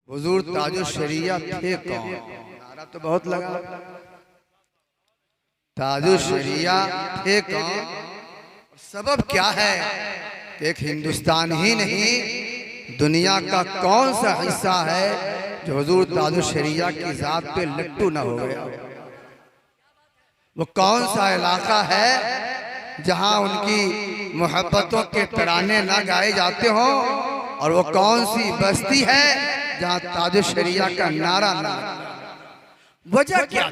हुजूर ताजुल शरिया थे कौन? नारा तो बहुत लगा। ताजुल शरिया थे कौन? सबब क्या है? एक हिंदुस्तान ही नहीं, दुनिया का कौन सा हिस्सा है जो हुजूर ताजुल शरिया की जात पे लट्टू ना हो गया? वो कौन सा इलाका है जहां उनकी मोहब्बतों के तराने ना गाए जाते हों? और वो कौन सी बस्ती है जहां ताजुल शरिया का नारा ना? वजह क्या?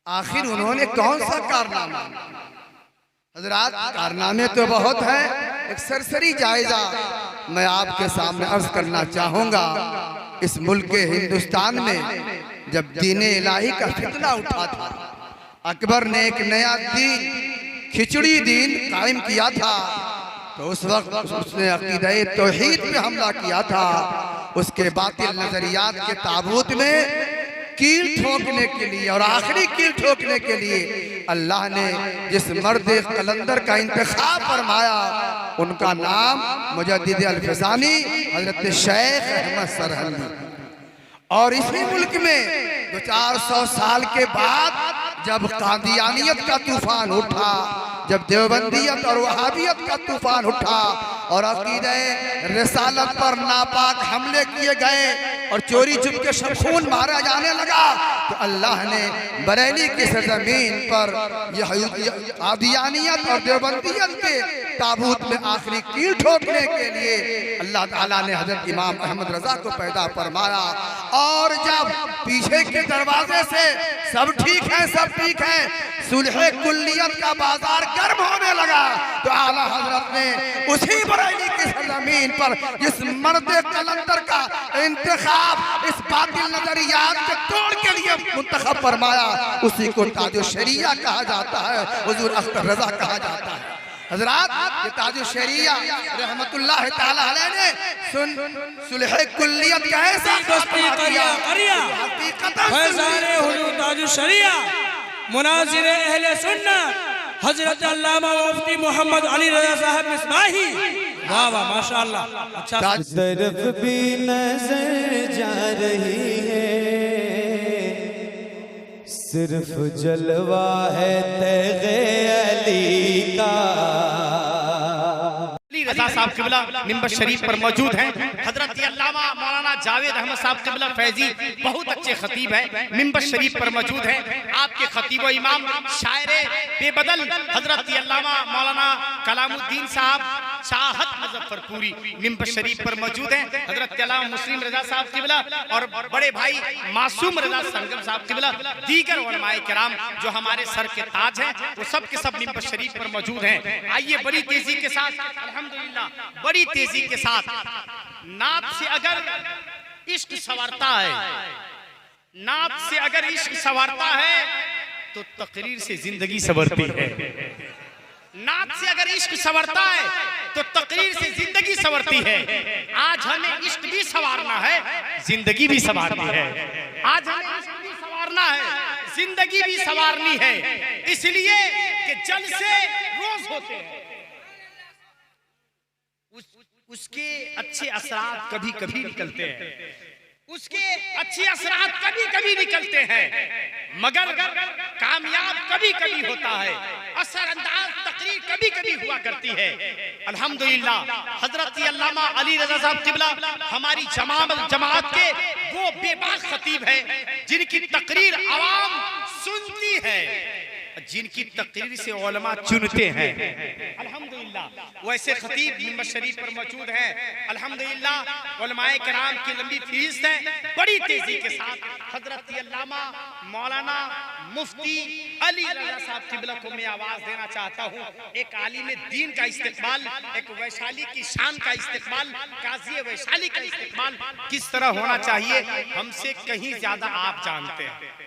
आखिर उन्होंने कौन सा कारनामा? हजरात, कारनामे तो बहुत है, एक सरसरी जायजा मैं आपके सामने अर्ज करना चाहूंगा। इस मुल्क हिंदुस्तान में जब दीन इलाही का फितना उठा था, अकबर ने एक नया दीन, खिचड़ी दीन कायम किया था, तो उस वक्त उसने अकीदे तौहीद पे हमला किया था। उसके बातिल नजरियात के ताबूत में कील ठोकने के लिए और आखिरी कील ठोकने के लिए अल्लाह ने जिस मर्द कलंदर का इंतखाब फरमाया, उनका नाम मुजद्दिद अल-फसानी हजरत शेख अहमद सरहंदी। और इसी मुल्क में 400 साल के बाद जब कादियानियत का तूफान उठा, जब देवबंदियत और वहाबियत का तूफान उठा और अकीदे रिसालत पर नापाक हमले किए गए और चोरी चुपके सब खून मारा जाने लगा, तो अल्लाह ने बरेली की सरजमीन पर यह कादियानियत और देवबंदियत के ताबूत में आखिरी कील ठोकने के लिए अल्लाह ताला ने हजरत इमाम अहमद रजा को पैदा फरमाया। और जब पीछे के दरवाजे से सब ठीक है, सब ठीक है, सुलह कुल्लियत का बाजार गर्म होने लगा, तो आला हजरत ने उसी बरेली की सरजमीन पर जिस मर्द कलंदर का इंतखाब इस बातिल नजरियात के तोड़ के लिए मुंतखब फरमाया, उसी को ताजुल शरिया कहा जाता है, हुजूर अख्तर रजा कहा जाता है। हजरात, ये ताजुल शरिया रहमतुल्लाह ताला अलैह ने सुलह कुल्लियत का ऐसा खात्मा किया, हकीकतन फैज़ाने हुजूर ताजुल शरिया मुनाज़िर अहले सुन्नत हजरत अल्लामा मुफ्ती मोहम्मद अली रज़ा साहब मिसबाही। वाह वाह, माशाअल्लाह। अच्छा, तरफ भी नजर जा रही है, सिर्फ जलवा है तेगे अली का। रज़ा साहब क़िबला मिंबर शरीफ पर मौजूद हैं। हजरत अल्लामा मौलाना जावेद अहमद साहब क़िबला फैजी बहुत अच्छे खतीब हैं, मिंबर शरीफ पर मौजूद हैं। आपके खतीब व इमाम शायर बेबदल हजरत अल्लामा मौलाना कलामुद्दीन साहब चाहत मुजफ्फरपुरी मिंबर शरीफ पर मौजूद हैं। हजरत अल्लामा मुस्लिम रज़ा साहब क़िबला और बड़े भाई मासूम रज़ा संगम साहब क़िबला, दीगर उलमाए किराम जो हमारे सर के ताज हैं, वो सब के सब मिंबर शरीफ पर मौजूद हैं। आइए बड़ी तेजी के साथ, अल्हम्दुलिल्लाह, बड़ी तेजी के साथ, नात से अगर इश्क संवारता है, नात से अगर इश्क संवारता है तो तकरीर से जिंदगी संवरती है। नात से अगर इश्क संवरता है तो तकरीर से जिंदगी संवरती है। आज हमें इश्क भी संवारना है, जिंदगी भी संवारनी है। आज हमें इश्क भी संवारना है, जिंदगी भी संवारनी है, इसलिए कि जल से रोज होते हैं, उसके अच्छे असरात कभी कभी निकलते हैं, उसके अच्छे असरात कभी कभी निकलते हैं, मगर कामयाब कभी कभी होता है, असरअंदाज तकरीर कभी कभी हुआ करती है। अल्हम्दुलिल्लाह, हजरत अल्लामा अली रज़ा साहब क़िबला हमारी जमात के वो बेबाक खतीब हैं जिनकी तकरीर आवाम सुनती है, जिनकी तकरीर से उलमा चुनते हैं। अल्हम्दुलिल्लाह, वैसे खतीब मिंबर शरीफ पर मौजूद हैं। अल्हम्दुलिल्लाह, उलमाए किराम की लंबी फहरिस्त है। बड़ी तेजी के साथ हजरत अल्लामा मौलाना मुफ्ती अली रज़ा साहब क़िबला को मैं आवाज देना चाहता हूँ। एक आलिम दीन का इस्तेक़बाल, एक वैशाली की शान का इस्तेक़बाल, काज़ी वैशाली का इस्तेक़बाल किस तरह होना चाहिए, हमसे कहीं ज्यादा आप जानते हैं।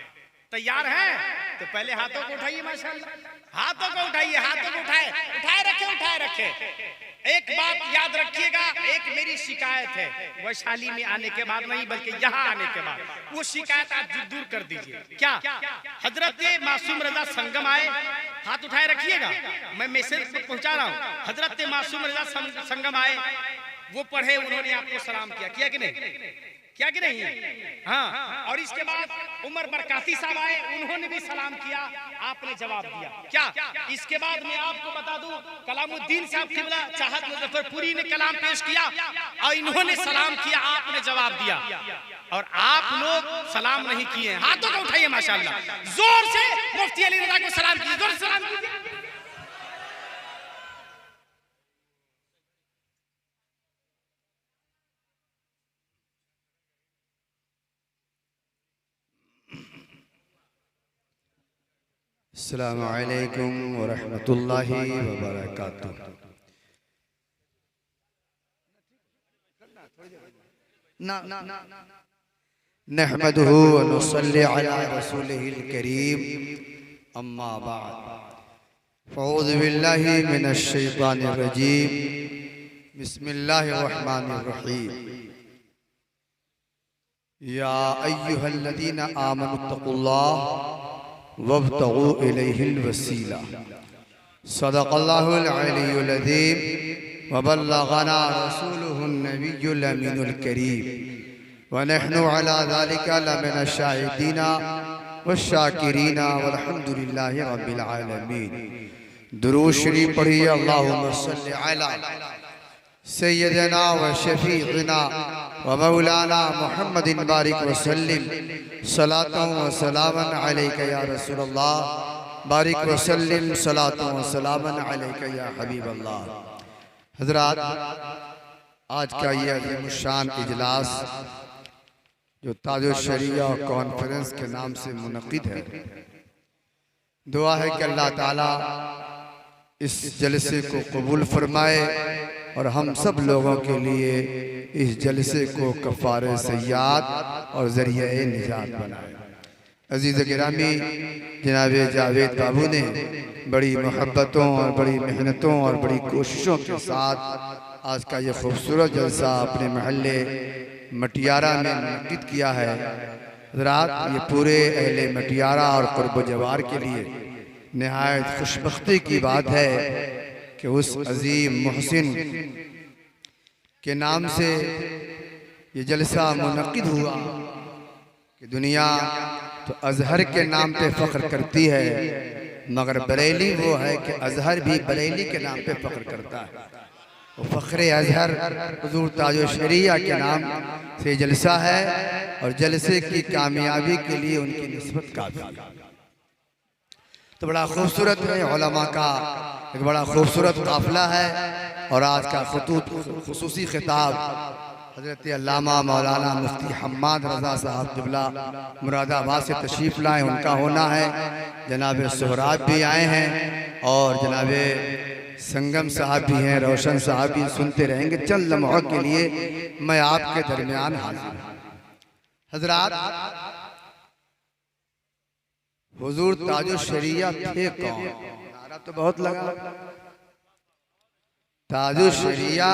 तैयार हैं? तो पहले हाथों को उठाइए, माशाअल्लाह, हाथों को उठाइए, हाथों को उठाए रखे, उठाए रखे। एक बात याद रखिएगा, एक मेरी शिकायत है, वैशाली में आने के बाद नहीं बल्कि यहाँ आने के बाद, वो शिकायत आप दूर कर दीजिए। क्या? हजरत मासूम रज़ा संगम आए, हाथ उठाए रखिएगा, मैं मैसेज पहुंचा रहा हूँ। हजरत मासूम रज़ा संगम आए, वो पढ़े, उन्होंने आपको सलाम किया, किया कि नहीं? क्या कि नहीं? हाँ। और इसके बाद उमर बरकाती साहब आए, उन्होंने भी सलाम किया, आपने जवाब दिया। क्या इसके बाद मैं आपको बता दूं, कलामुद्दीन साहब किबला चाहत मुजफ्फरपुरी ने कलाम पेश किया और इन्होंने सलाम किया, आपने जवाब दिया, और आप लोग सलाम नहीं किए। हाथों को उठाइए माशाअल्लाह, जोर से मुफ्ती अली रजा को सलाम कीजिए, जोर से सलाम कीजिए। अस्सलामु अलैकुम व रहमतुल्लाहि व बरकातुहू। नहमदुहु व नुसल्ली अला रसूलिहिल करीम, अम्मा बाद, फ़अऊज़ु बिल्लाहि मिनश शैतानिर रजीम, बिस्मिल्लाहिर रहमानिर रहीम। या अय्युहल्लज़ीना आमनुत्तक़ुल्लाह वब्तगू इलैहिल वसीला, सदक़ल्लाहुल अलियुल अज़ीम व बल्लगना रसूलुहुन नबियुल अमीनुल करीम व नहनु अला ज़ालिका लमिनश शाहिदीना वश्शाकिरीना वल्हम्दुलिल्लाहि रब्बिल आलमीन। दुरूद शरीफ पढ़िए। अल्लाहुम्मा सल्लि अला सय्यिदना व शफीअना व मौलाना मुहम्मदिन बारिक वसल्लिम सलातन व सलामन अलैका या रसूलल्लाह, बारिक वसल्लिम सलातन व सलामन अलैका या हबीबल्लाह। हज़रात, आज का ये अज़ीमुश्शान इजलास जो ताजुश शरिया कॉन्फ्रेंस के नाम से मुनक़िद है, दुआ है कि अल्लाह ताला इस जलसे को कबूल फरमाए और हम सब लोगों के लिए इस जलसे को कफ़ारे सय्यात और ज़रिए निजात बनाए। अज़ीज़ गिरामी, जनाब जावेद बाबू ने बड़ी मोहब्बतों और बड़ी मेहनतों और बड़ी कोशिशों के साथ आज का ये खूबसूरत जलसा अपने महल्ले मटियारा में मुनक़िद किया है। हज़रात, ये पूरे अहले मटियारा और क़ुर्ब जवार के लिए नहायत खुशबख्ती की बात है कि उस अजीम मुहसिन के नाम से ये जलसा मुनक़िद हुआ कि दुनिया तो अज़हर के नाम पे फ़ख्र करती है, मगर बरेली वो है कि अज़हर भी बरेली के नाम पे फ़ख्र करता है। वो फ़ख्र अज़हर हुज़ूर ताजुश शरिया के नाम से जलसा है और जलसे की कामयाबी के लिए उनकी निस्बत काफ़ी है। तो बड़ा खूबसूरत है, उलमा का एक बड़ा खूबसूरत काफ़िला है। और आज का खुसूसी खिताब हज़रत अल्लामा मौलाना मुफ्ती हम्माद रज़ा साहब क़िबला मुरादाबाद से तशरीफ़ लाए, उनका होना है। जनाब सोहराब भी आए हैं और जनाब संगम साहब भी हैं, रोशन साहब भी सुनते रहेंगे। चंद लम्हों के लिए मैं आपके दरमियान हाजिर हूँ। हज़रात, हुजूर ताजुश शरिया थे कौन? नारा तो बहुत लगा। ताजुश शरिया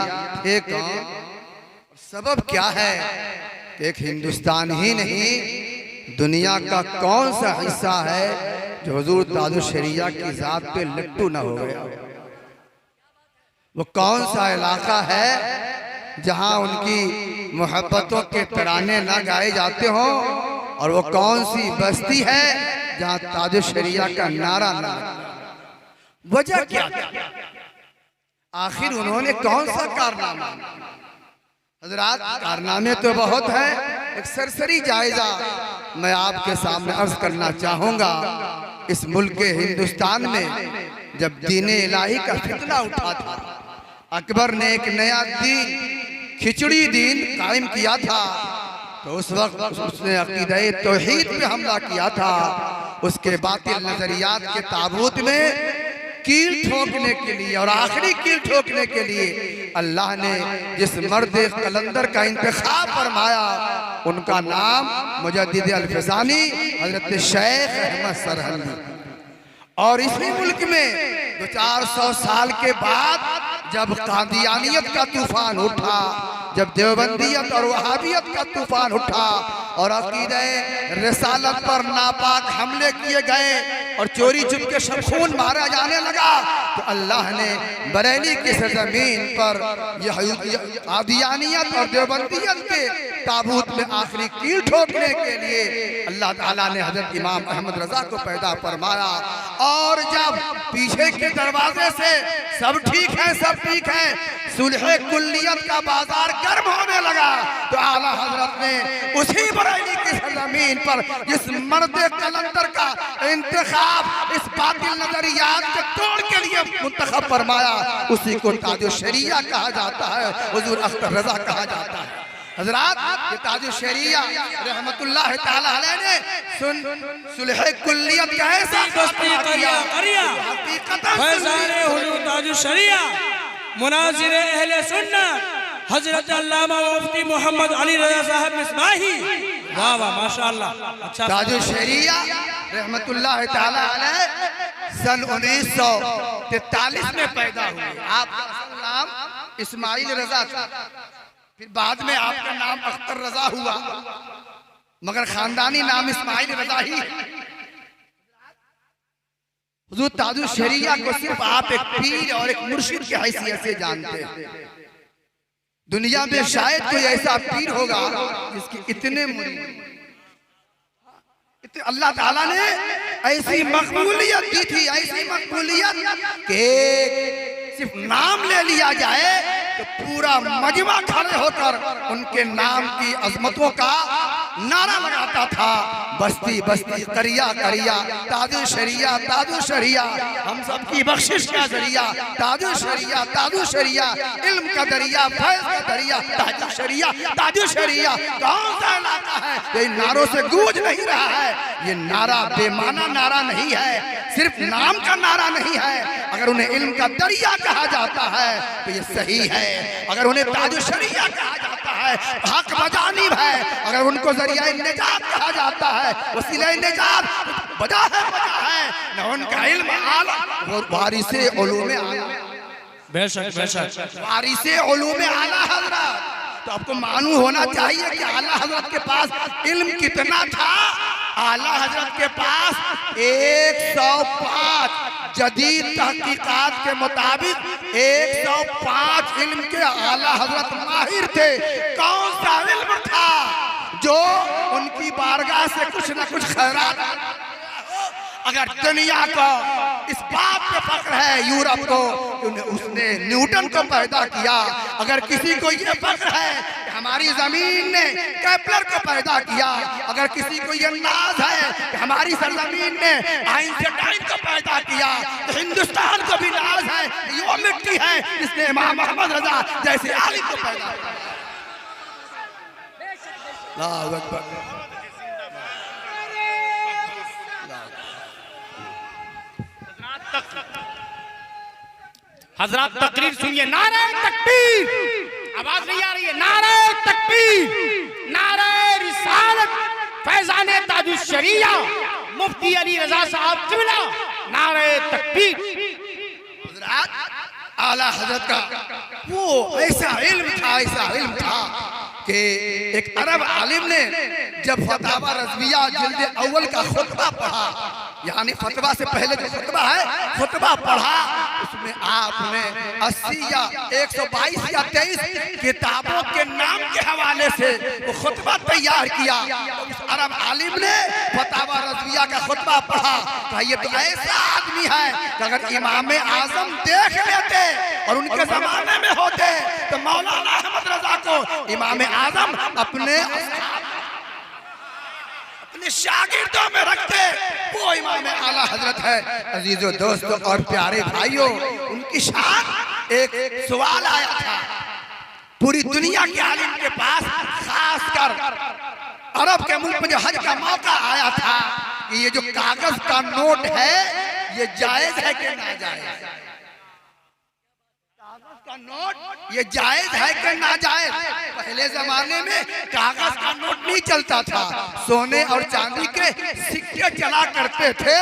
थे कौन? सबब क्या है? एक हिंदुस्तान ही नहीं, दुनिया का कौन सा हिस्सा है जो हुजूर ताजुश शरिया की ज़ात पे लट्टू न हो गया? वो कौन सा इलाका है जहां उनकी मोहब्बतों के तराने न गाए जाते हों? और वो कौन सी बस्ती है जहां ताजुश शरिया का नारा न? वजह क्या था? आखिर उन्होंने कौन सा कारनामा? हज़रात, कारनामे तो बहुत हैं, एक सरसरी जायजा मैं आपके सामने अर्ज करना चाहूंगा। इस मुल्क के हिंदुस्तान में जब दीन इलाही का फितना उठा था, अकबर ने एक नया दीन, खिचड़ी दीन कायम किया था, तो उस वक्त उसने अकीदे तौहीद पे हमला किया था। उसके बातिल नजरियात के ताबूत में कील ठोकने के लिए और आखिरी कील ठोकने के लिए अल्लाह ने जिस मर्द कलंदर का इंतखाब फरमाया, उनका नाम मुजद्दिद अल-फसानी हजरत शेख अहमद सरहंदी। और इसी मुल्क में 400 साल के बाद जब कादियानियत का तूफान उठा, जब देवबंदियत और वहाबियत का तूफान उठा और अकीदे रिसालत पर नापाक हमले किए गए और चोरी चुपके सब खून मारा जाने लगा, तो अल्लाह ने बरेली की सरजमीन पर यह आदियानियत और देवबंदियत के ताबूत में आखिरी कील ठोकने के लिए अल्लाह ताला ने हजरत इमाम अहमद रजा को पैदा फरमाया। और जब पीछे के दरवाजे से सब ठीक है, सब ठीक है, सुलह कुल्लियत का बाजार गर्म होने लगा, तो आला हजरत ने उसी बरेली की सरजमीन पर जिस मर्द कलंदर का इंतखाब इस बातिल नजरियात के तोड़ के लिए मुंतखब फरमाया, उसी को ताजुश शरिया कहा जाता है, हुजूर अख्तर रजा कहा जाता है। हजरात, ये ताजुश शरिया रहमतुल्लाह ताला अलैह ने सुलह कुल्लियत का ऐसा फैज़ाने हुजूर ताजुश शरिया मुनाज़िर अहले सुन्नत हजरत अल्लामा मुफ्ती मोहम्मद अली रज़ा साहब मिसबाही, वाह वाह माशाअल्लाह। अच्छा, ताजुश शरिया रहमतुल्लाह ताला अलैह सन 1943 में पैदा हुए। आपका असल नाम इस्माइल रजा था, फिर बाद में आपका नाम अख्तर रजा हुआ, मगर खानदानी नाम इस्माइल रजा ही है। हुजूर ताजुश शरिया को सिर्फ आप एक पीर और एक मुर्शिद की हैसियत से जानते हैं। दुनिया में शायद कोई ऐसा पीर होगा जिसकी इतने मुरीद, अल्लाह ताला ने ऐसी मकबूलियत दी थी, ऐसी मकबूलियत कि सिर्फ नाम ले लिया जाए तो पूरा मजमा खड़े होकर उनके नाम की अजमतों का नारा लगाता था। बस्ती बस्ती करिया करिया ताजुश शरिया, ताजुश शरिया हम सब की बख्शिश का जरिया, ताजुश शरिया, ताजुश शरिया इल्म का दरिया, फैज़ का दरिया, ताजुश शरिया, ताजुश शरिया। कौन सा इलाका है ये इन नारों से गूंज नहीं रहा है? ये नारा बेमाना नारा नहीं है, सिर्फ नाम का नारा नहीं है। अगर उन्हें इल्म का दरिया कहा जाता है तो ये सही है, अगर उन्हें ताजुश शरिया कहा जाता है हक बजानिब है, अगर उनको जरिया निजात कहा जाता है वसीला निजात बजा है न उनका इल्म आला, वो वारिसे उलूम आला, बेशक बेशक वारिसे उलूम आला हजरत। तो आपको मालूम होना चाहिए कि आला हजरत के पास इल्म कितना था। आला हजरत के पास 105 जदीद तहकीकात के मुताबिक 105 इल्म के आला हजरत माहिर थे। कौन सा इल्म था जो उनकी बारगाह से कुछ न कुछ खैरात? अगर दुनिया को इस बात पे फख्र है यूरोप को उसने न्यूटन को पैदा किया, अगर किसी को ये फख्र है कि हमारी जमीन ने केपलर को पैदा किया, अगर किसी को ये नाज है कि हमारी सरजमीन ने आइंस्टाइन को पैदा किया, तो हिंदुस्तान को भी नाज है कि वो मिट्टी है जिसने इमाम अहमद रजा जैसे आलिम को पैदा किया। अल्लाहू अकबर। हजरत तकरीर सुनिए, नारे तकबीर, आवाज नहीं आ रही है, नारे तकबीर, नारे रिसालत, फैजाने ताजुश शरिया मुफ्ती अली रजा साहब किबला, नारे तकबीर। आला हजरत का वो ऐसा इल्म था कि एक अरब आलिम ने जब फतवा रज़विया जिल्द अव्वल का खुतबा पढ़ा, यानी फतवा से पहले जो खुतबा है खुतबा पढ़ा, उसमें आपने 80 या 122 या 23 किताबों के नाम के हवाले से वो खुतबा तैयार किया। तो उस अरब आलिम ने फतवा रज़विया का खुतबा पढ़ा, तो ये तो ऐसा आदमी है कि अगर इमाम आजम देख लेते और उनके जमाने में होते तो मौलाना अहमद रजा को इमाम आजम अपने शागिर्दों में रखते। वो इमाम आला हजरत है। अजीजों, दोस्तों और प्यारे भाइयों, उनकी शान एक सवाल आया था पूरी दुनिया के आलिम के पास, खासकर अरब के मुल्क में जो हज का मौका आया था कि ये जो कागज का नोट है ये जायज है कि नाजायज? कागज का नोट ये जायज है कि नाजायज? पहले जमाने में कागज का नोट नहीं चलता था, सोने और चांदी के सिक्के चला करते थे।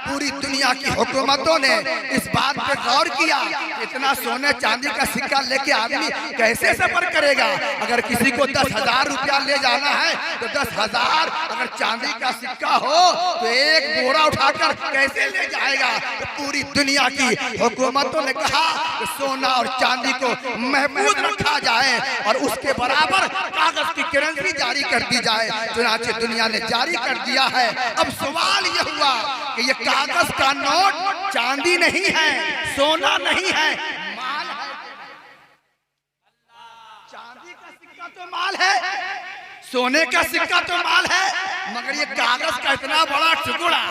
पूरी दुनिया की हुकूमतों ने इस बात पे गौर किया, इतना सोने चांदी का सिक्का लेके आदमी कैसे सफर करेगा। अगर किसी को 10,000 रुपया ले जाना है तो 10,000 अगर चांदी का सिक्का हो तो एक बोरा उठाकर कैसे ले जाएगा। तो पूरी दुनिया की हुकूमतों ने कहा कि सोना और चांदी को महफूज रखा जाए और उसके बराबर कागज की करेंसी जारी कर दी जाए। चुनांचे दुनिया ने जारी कर दिया है। अब सवाल यह हुआ कि ये कागज का नोट चांदी नहीं है, सोना नहीं है, माल है। चांदी का सिक्का तो माल है, सोने का सिक्का तो माल है, मगर ये कागज का इतना बड़ा टुकड़ा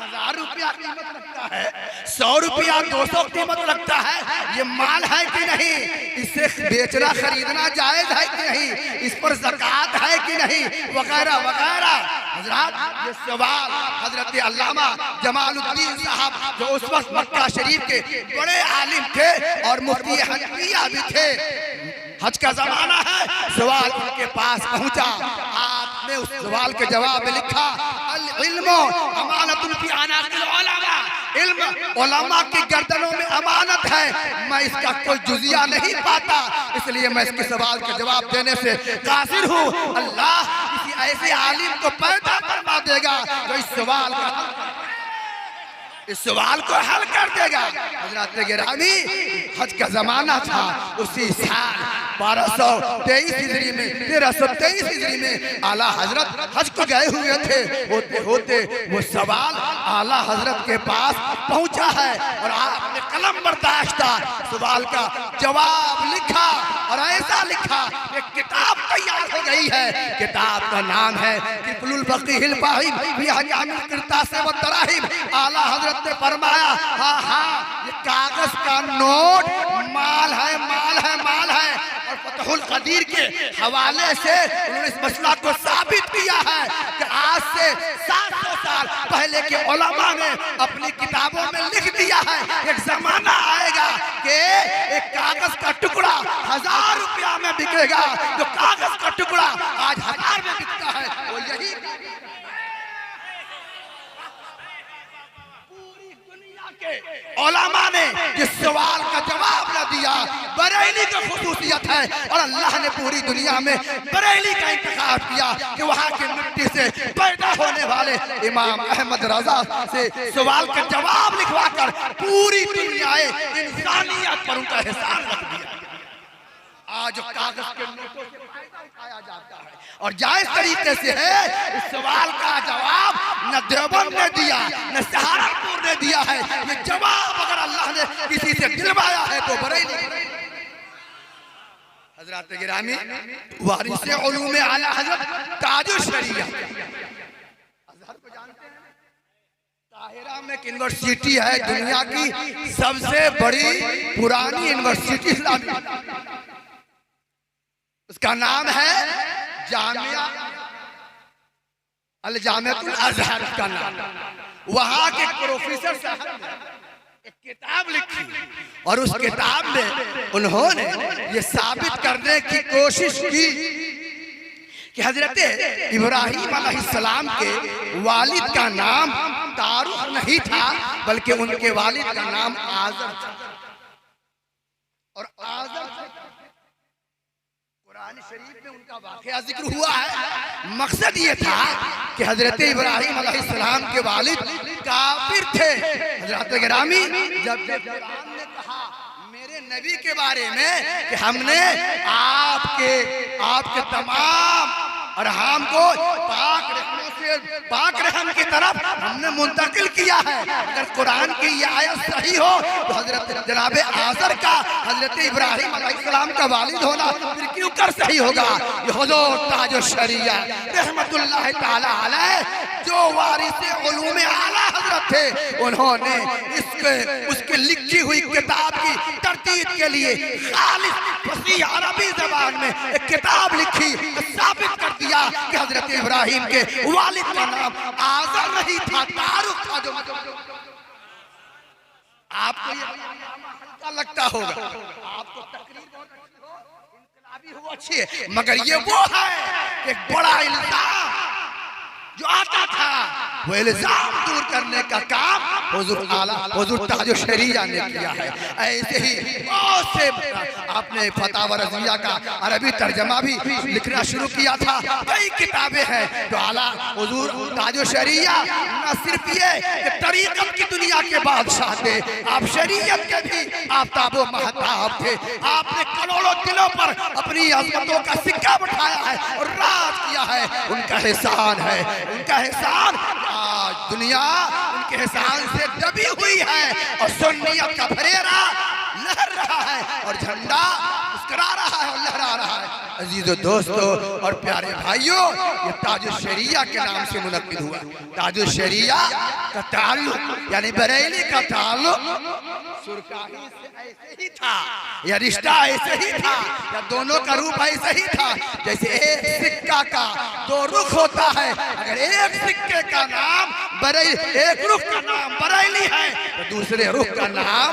1000 रुपया कीमत लगता है, 100 रुपया 200 कीमत लगता है, ये माल है कि नहीं, इसे बेचना खरीदना जायज है कि नहीं, इस पर ज़कात है कि नहीं, वगैरह वगैरह। हजरत ये सवाल हजरत अल्लामा जमालुद्दीन साहब जो उस वक्त मक्का शरीफ के बड़े आलिम थे और मुफ्ती हनफिया भी थे, हज का जमाना है, सवाल उनके पास पहुंचा। आपने उस सवाल के जवाब में लिखा, अल इल्मु अमानतुन फी अनाकिल उलमा, इल्म उलमा की गर्दनों में अमानत है। मैं इसका कोई जुजिया नहीं पाता, इसलिए मैं इसके सवाल के जवाब देने से कासिर हूँ। अल्लाह किसी ऐसे आलिम को पैदा फरमा देगा जो इस सवाल को हल कर देगा। हजरत गिरामी हज का जमाना था, उसी साल 1223 हिजरी में 1323 हिजरी में आला हजरत हज को गए हुए थे। होते होते वो सवाल आला हजरत के पास पहुंचा है और आपने कलम बर्दाश्त सवाल का जवाब लिखा और ऐसा लिखा, एक किताब तैयार हो गई है। किताब का नाम है तिफलुल फकीहिल फाहिम फी अहकामिल क़िरतास व दराहिम। आला हजरत ने फरमाया, हाँ ये कागज का नोट माल है, माल है, माल है। और फतहुल कदीर के हवाले से उन्होंने इस मसला को साबित किया है कि आज से 700 साल पहले के उलमा ने अपनी किताबों में लिख दिया है, एक जमाना आएगा कि एक कागज का टुकड़ा 1000 रुपया में बिकेगा। जो कागज का टुकड़ा आज 1000 में बिकता है वो यही उलमा ने जिस सवाल का जवाब न दिया, बरेली की खुसूसियत है और अल्लाह ने पूरी दुनिया में बरेली का इंतखाब किया कि वहाँ की मिट्टी से पैदा होने वाले इमाम अहमद रजा से सवाल का जवाब लिखवा कर पूरी दुनिया इंसानियत पर उनका एहसान रख दिया। आज कागज के नोटों से फायदा उठाया जाता है और जायज तरीके से है। इस सवाल का जवाब न देवबंद ने दिया न सहारनपुर ने दिया है। ये जवाब अगर अल्लाह ने किसी से दिलवाया है तो बरेली। हजरत गिरामी वारिस उलूम आला हजरत ताजुश शरिया अजहर को जानते हैं, काहिरा में एक यूनिवर्सिटी है, दुनिया की सबसे बड़ी पुरानी यूनिवर्सिटी इस्लामी, उसका नाम है जामिया अल जामियातुल अजहर का नाम। वहां के प्रोफेसर साहब ने एक किताब लिखी और उस किताब में उन्होंने ये साबित करने की कोशिश की कि हजरत इब्राहिम अलैहिस्सलाम के वालिद का नाम तारुख नहीं था, बल्कि उनके वालिद का नाम आजर था। और आजर कुरान शरीफ में उनका वाक़या जिक्र हुआ है। मकसद ये था कि हजरत इब्राहिम अलैहिस्सलाम के वालिद काफिर थे। हजरत गिरामी जब कुरान ने कहा मेरे नबी के बारे में कि हमने आपके तमाम अरहाम को पाक रहमों से पाक रहम की तरफ हमने मुंतकिल किया है। अगर कुरान की ये आयत सही हो तो हजरत जनाब आजर का हजरत इब्राहिम अलैहिस्सलाम का वालिद होना फिर क्यों कर सही होगा। ये हुजूर ताजुश शरिया रहमतुल्लाह ताला अलैह जो वारिस उलूम आला हजरत थे, उन्होंने उसके लिखी हुई किताब की तरतीब के लिए खालिस फसीह अरबी ज़बान में एक किताब लिखी, साबित कर दिया कि हजरत इब्राहिम के वालिद का नाम आजर नहीं था, तारुख था। जो आपको ये हल्का लगता होगा, आपको तकरीर बहुत अच्छी हो, इनकलाबी हो, अच्छी है, मगर ये वो है एक बड़ा वो इल्जाम दूर करने का काम हुजूर आला हुजूर ताजुश शरिया ने किया है। ऐसे ही बहुत से आपने फतावा रज़िया का अरबी तर्जमा भी लिखना शुरू किया था। कई किताबें हैं तो आला हुजूर ताजुश शरिया न सिर्फ ये कि तरीक़त की दुनिया के बादशाह थे, आप शरीयत के भी आफ्ताबो महताब थे। आपने करोड़ों दिलों पर अपनी अज़मतों का सिक्का बिठाया है और राज किया है। उनका एहसान है, उनका एहसान आज दुनिया उनके एहसान से दबी हुई है और सुन्नियत का फरेरा लहर रहा है और झंडा मुस्कुरा रहा है और लहरा रहा है। अजीजों दोस्तों और प्यारे भाइयों, ये ताजुश शरिया के नाम से मुनक्किद हुआ। ताजुश शरिया का ताल्लुक यानी बरेली का ताल्लुक सुरकाही से ऐसे ही था, या रिश्ता ऐसे ही था, या दोनों का रूप ऐसे ही था। जैसे एक सिक्का का दो रुख होता है, अगर एक सिक्के का नाम बरेली, एक रुख का नाम बरेली है तो दूसरे रुख का नाम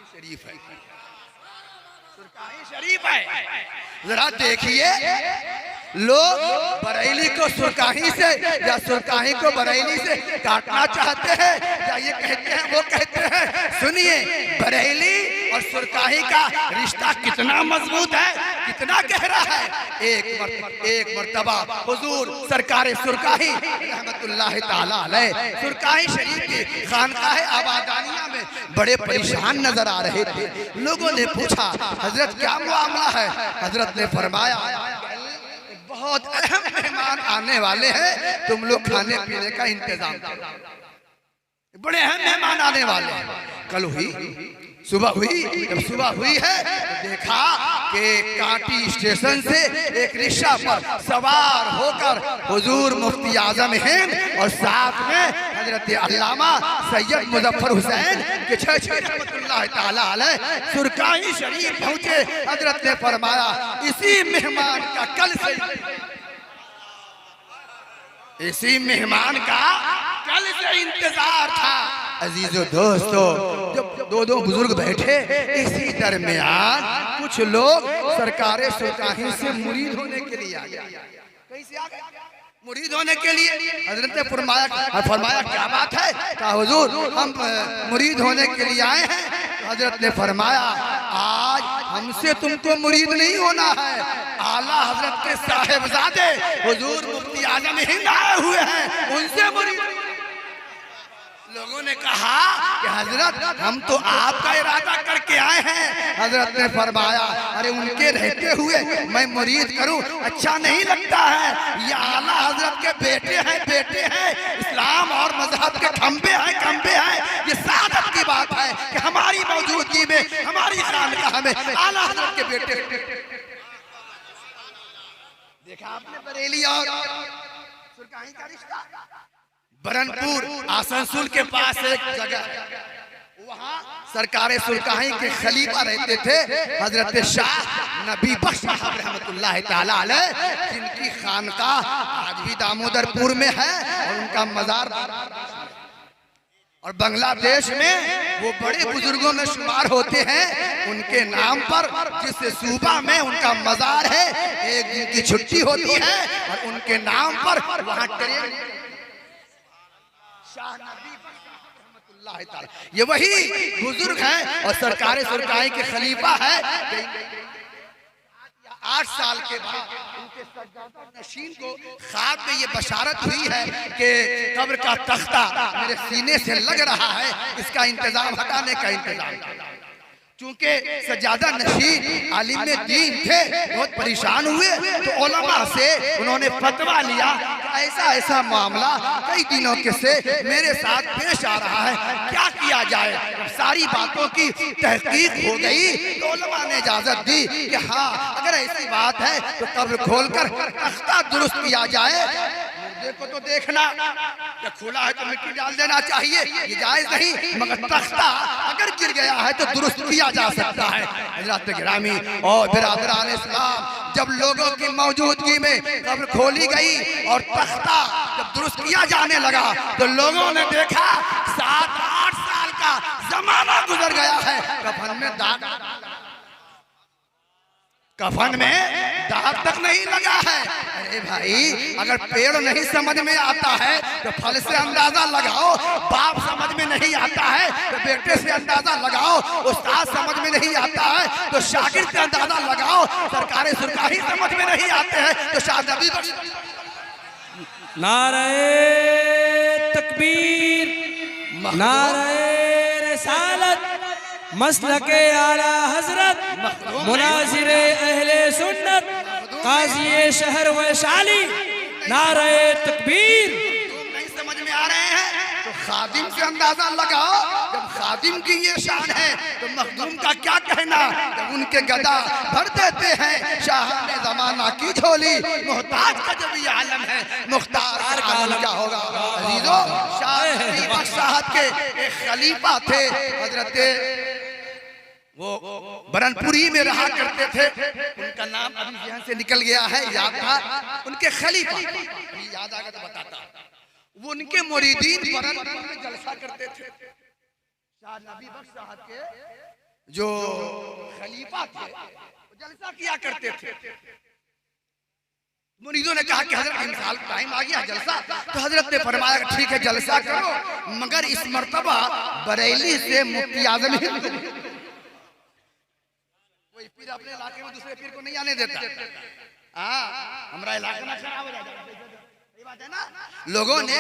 शरीफ है, सुरकाही शरीफ है। जरा देखिए, लोग बरेली को सुरकाही से या सुरकाही को बरेली से काटना चाहते हैं, या ये कहते हैं वो कहते हैं। सुनिए, बरेली और सुरकाही का रिश्ता कितना मजबूत है, कितना गहरा है। एक मर्तबा हुजूर सरकार सुरकाही रहमतुल्लाह ताला अलैह सुरकाही शरीफ की खानकाह आबादानिया में बड़े परेशान नजर आ रहे थे। लोगों ने पूछा, हजरत क्या मामला है? हजरत ने फरमाया, बहुत अहम मेहमान आने वाले हैं, तुम लोग खाने पीने का इंतजाम करो। बड़े अहम मेहमान आने वाले हैं। कल हुई, सुबह हुई, जब सुबह हुई है तो देखा कि कांटी स्टेशन से एक रिक्शा पर सवार होकर हुजूर मुफ्ती आजम हिंद और साथ में हजरत अल्लामा सैयद मुजफ्फर हुसैन के छह रहमतुल्लाह ताला अलैह सुरकाही शरीफ पहुंचे। हजरत ने फरमाया, इसी मेहमान का कल से, इसी मेहमान का कल से इंतजार था। अजीजों दोस्तों, जब दो बुजुर्ग बैठे, इसी दरमियान कुछ लोग सरकारे सुरकाही से मुरीद होने के लिए आ गए। कैसे आ गए? मुरीद होने के लिए। हजरत ने फरमाया क्या बात है? कहा हुजूर हम मुरीद होने के लिए आए हैं। हजरत ने फरमाया, आज हमसे तुमको मुरीद नहीं होना है, आला हजरत के साहिबजादे हुजूर मुफ्ती आजम हिंद आए हुए हैं, उनसे मुरीद। लोगों ने कहा कि हजरत हम तो आपका इरादा करके आए हैं। हजरत ने फरमाया, अरे उनके रहते हुए मैं मुरीद करूं अच्छा नहीं लगता है। ये आला हजरत के बेटे हैं, इस्लाम और मजहब के खंबे हैं। ये सादत की बात है कि हमारी मौजूदगी में, हमारी खानकाह में आला हजरत के बेटे। देखा आपने बरेली और सुरकाही का रिश्ता। बरनपुर आसनसोल के पास एक जगह, वहाँ सरकारे सुरकाही के खलीफा रहते थे हजरत शाह नबी बख्श साहब रहमतुल्लाह ताला अलैह, जिनकी खानकाह आज भी दामोदरपुर में है और उनका मजार। और बांग्लादेश में वो बड़े बुजुर्गों में शुमार होते हैं। उनके नाम पर जिस सूबा में उनका मजार है, एक दिन की छुट्टी होती है और उनके नाम पर वहाँ ट्रेन। ये वही बुजुर्ग हैं और सरकार सुरकाही के खलीफा है। 8 साल के बाद उनके सज्जादा नशीन को ख्वाब में ये बशारत हुई है कि कब्र का तख्ता मेरे सीने से लग रहा है, इसका इंतजाम हटाने का इंतजाम। चूंकि सज्जादा नशीन आलिम दीन थे, बहुत परेशान हुए तो उलमा से उन्होंने फतवा लिया कि ऐसा मामला कई दिनों के से मेरे साथ पेश आ रहा है, क्या किया जाए। सारी बातों की तहकीक हो गई तो उलमा ने इजाजत दी कि हाँ, अगर ऐसी बात है तो कब्र खोलकर तख्ता दुरुस्त किया जाए। मुर्दे को तो देखना, या खुला है तो मिट्टी डाल देना चाहिए, ये जायज नहीं, मगर तख्ता अगर गिर गया है तो दुरुस्त किया जा सकता है। हज़रात गिरामी और बिरादरान इस्लाम, जब लोगों की मौजूदगी में कब्र खोली गई और तख्ता जब दुरुस्त किया जाने लगा तो लोगों ने देखा 7-8 साल का जमाना गुजर गया है, कफन में दाग तक नहीं लगा है। अरे भाई, अगर पेड़ नहीं समझ में आता है तो फल से अंदाजा लगाओ, बाप समझ में नहीं आता है तो बेटे से अंदाजा लगाओ, उस्ताद समझ में नहीं आता है तो शागिर्द से अंदाजा लगाओ, सरकारी सुरकारी समझ में नहीं आते हैं तो शाह नबी बख्श। नारे तकबीर, नारे रिसालत, मसलके आला हजरत, मुनाजिरे अहले सुन्नत, काज़ी शहर वैशाली, नारे तकबीर। नहीं समझ में आ रहे हैं तो खादिम से अंदाजा लगाओ, जब खादिम की ये शान है तो मखदूम का क्या कहना, जब उनके गदा भर देते हैं शाह ने जमाना की झोली, मोहताज का जब ये आलम है मुख्तार का आलम क्या होगा। अजीजों, शाह नबी बख्श साहब के एक खलीफा थे, हजरत वो बरनपुरी में रहा करते थे, उनका नाम अभी जहन से निकल गया है, याद था, उनके खलीफा, याद आएगा तो बताता। वो उनके मुरीदीन बरनपुर में जलसा करते थे। शाह नबी बख्श साहब के जो खलीफा थे वो जलसा किया करते थे। मुरीदों ने कहा कि हजरत इंसाल टाइम आ गया जलसा, तो हजरत ने फरमाया ठीक है जलसा करो, मगर इस मर्तबा बरेली से मुफ्ती आजम हिंद कोई पीर अपने इलाके में दूसरे पीर को नहीं आने देता। हमारा इलाका ना खराब हो जाएगा, सही बात है ना। लोगों ने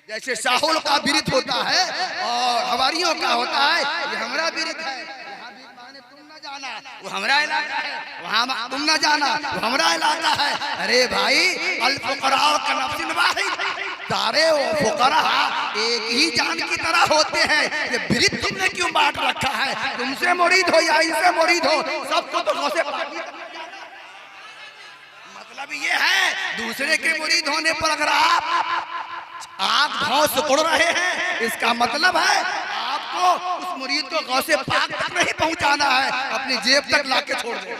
जैसे साहुल का बिरित होता है और हवारियों का होता है, ये हमारा बिरित है, यहाँ भी माने तुम न जाना वो हमारा इलाका है, वहाँ तुम न जाना वो हमारा इलाका है। अरे भाई, अल फुकरा का नफ्सिन वाहिद, सारे वो फुकरा एक ही जान की तरह होते हैं, ये बिरित तुमने क्यों बांट रखा है, तुमसे मुरीद हो या इनसे मुरीद हो, सबको तो गौसे मतलब ये है, दूसरे के मुरीद होने पर अगर आप भाव से उड़ रहे हैं, इसका मतलब है आपको उस मुरीद को गौसे पाक तक नहीं पहुंचाना है, अपनी जेब तक लाके छोड़ देना,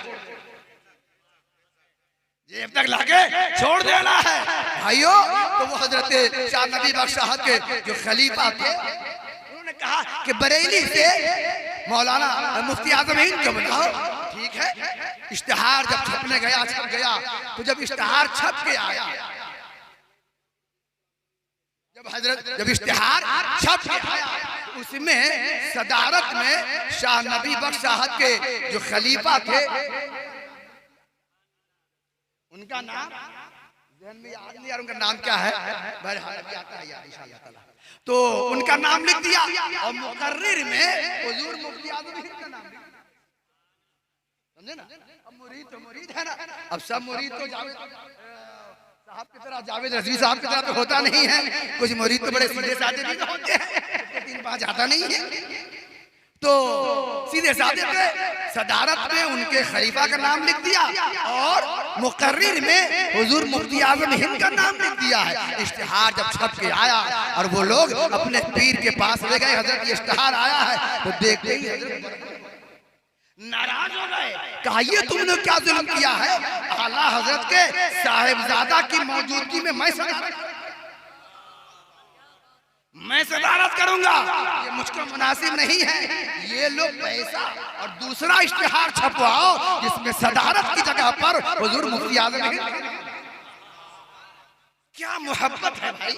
जेब तक लाके छोड़ देना है भाइयों। तो वो हजरत शाह नबी बख्श साहब के जो खलीफा थे, उन्होंने कहा कि बरेली से मौलाना मुफ्ती आजम हिंद को बुलाओ, ठीक है। इश्तिहार जब छपने गया, छप गया, तो जब इश्तिहार छप के आया, जब इश्तिहार छप के आया, उसमें सदारत में शाह नबी बख्श साहब के जो खलीफा थे, उनका नाम ज़हन में याद नहीं, यार उनका नाम क्या है, बहरहाल अभी आता है यार इंशाअल्लाह ताला, तो उनका नाम लिख दिया और मुकर्रिर में हुजूर मुफ्ती आजम हिंद का नाम, समझे ना। अब मुरीद तो मुरीद है ना, अब सब मुरीद तो जावेद साहब की तरह, जावेद रज़वी साहब की तरह तो होता नहीं है, कुछ मुरीद तो बड़े सीधे साधे भी तो होते हैं, 3-5 आता नहीं है, तो सीधे साधे पे सदारत में उनके खलीफा का नाम लिख दिया और मुकर्रिर में हुजूर मुफ्ती आजम हिंद का नाम लिख दिया है। इश्तिहार जब छप के आया और वो लोग अपने पीर के पास ले गए, हजरत ये इश्तिहार आया है, तो देखते ही हजरत नाराज हो गए, कहा ये तुमने क्या जुल्म किया है, आला हजरत के साहिबजादा की मौजूदगी में मैं सदारत करूंगा, ये मुझको मुनासिब नहीं है, ये लोग पैसा और दूसरा इश्तिहार छपवाओ जिसमें सदारत की जगह पर हुजूर मुफ्ती आजम हिंद। क्या मोहब्बत है भाई,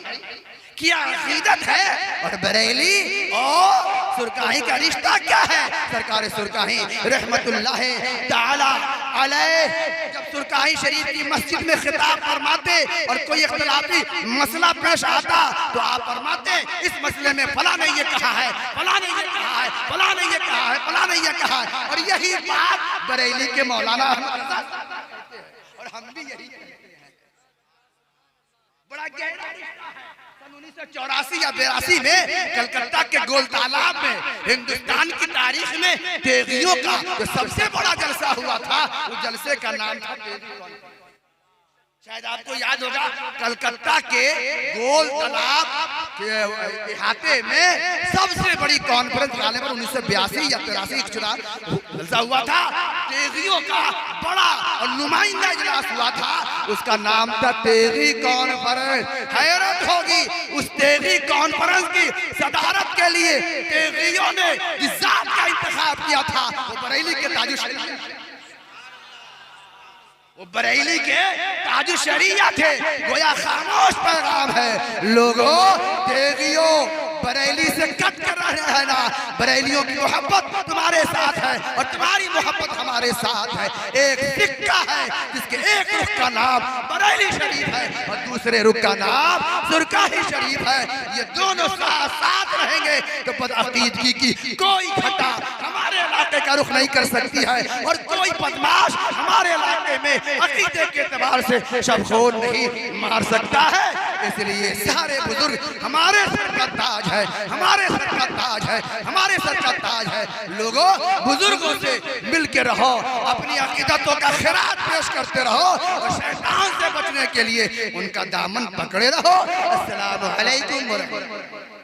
क्या अकीदत है। और बरेली और सुरकाही का रिश्ता क्या है। सरकार सुरकाही रहमतुल्लाह ताला अलैह जब सुरकाही शरीफ की मस्जिद में खिताब फरमाते और कोई इख्तिलाफी मसला पेश आता तो आप फरमाते इस मसले में फला ने ये कहा है, फला ने ये कहा है, फला ने ये कहा है, फला ने ये कहा है। और यही बात बरेली के मौलाना और हम भी यही बड़ा गहरा रिश्ता है। सन 1984 या 82 में कलकत्ता के गोल तालाब में हिंदुस्तान की तारीख में तेगियों का जो सबसे बड़ा जलसा हुआ था, उस जलसे का नाम था तेगी। शायद आपको याद होगा कलकत्ता के गोल तालाब के इहाते में सबसे बड़ी कॉन्फ्रेंस वाले पर 1982 या 83 चुनाव जलसा हुआ था। तेगियों का बड़ा और नुमाइंदा इजलास हुआ था, उसका नाम था तेगी कॉन्फ्रेंस। हैरत होगी उस तेगी कॉन्फ्रेंस की सदारत के लिए तेगियों ने जिस जात का इंतखाब किया था वो बरेली के ताजु शरीफ। वो बरेली के ताजु शरिया थे, गोया खामोश पैगाम है। लोगों तेगियो बरेली से कट कर रहे हैं ना, बरेलियों की मोहब्बत तुम्हारे साथ है और तुम्हारी मोहब्बत हमारे साथ है। एक सिक्का है जिसके एक रुख का नाम बरेली शरीफ है और दूसरे रुख का नाम सुरकाही शरीफ है। ये दोनों साथ साथ रहेंगे तो बदअकीदगी की कोई घटा हमारे इलाके का रुख नहीं कर सकती है और कोई बदमाश हमारे इलाके में अकीदे के एतबार से शबखोर नहीं मार सकता है। इसलिए सारे बुजुर्ग हमारे सर का ताज है, हमारे सर का ताज है, हमारे सर का ताज है। लोगों बुजुर्गों से मिल के रहो, अपनी अकीदतों का खिरात पेश करते रहो और शैतान से बचने के लिए उनका दामन पकड़े रहो। अस्सलामु अलैकुम व रहमतुल्लाह।